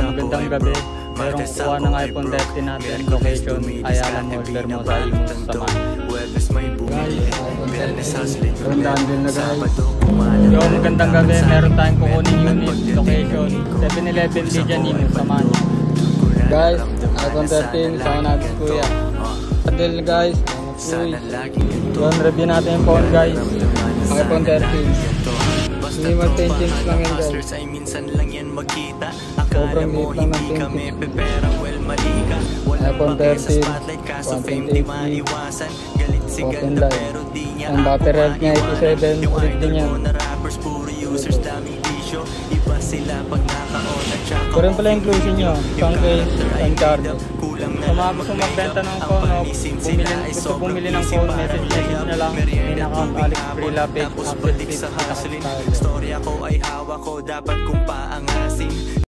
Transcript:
magandang gabi. Merong kuha ng iPhone 13 natin. Location, Ayala Mall, Vermosa, Imus, Saman. Tandaan din na guys. Yo, magandang gabi. Meron tayong kukunin unit. Location, 7-Eleven, Lijan, Imus, Saman. Guys, iPhone 13, sama natin kuya. Adel guys, uy. Yun, review natin yung phone guys. iPhone 13. Hindi mag-10 lang yan guys. Sobrang liit lang ng 10. iPhone 13, 1.8 open light. Ang battery health niya 87, ulit din yan. Pero pala yung inclusion nyo, isang case, isang charger. Sa mga gusto magbenta ng phone, gusto bumili ng phone, message na lang. Main account, Alex Prilapit, Access Fit, Storya ko ay hawak ko, dapat kong paangasin.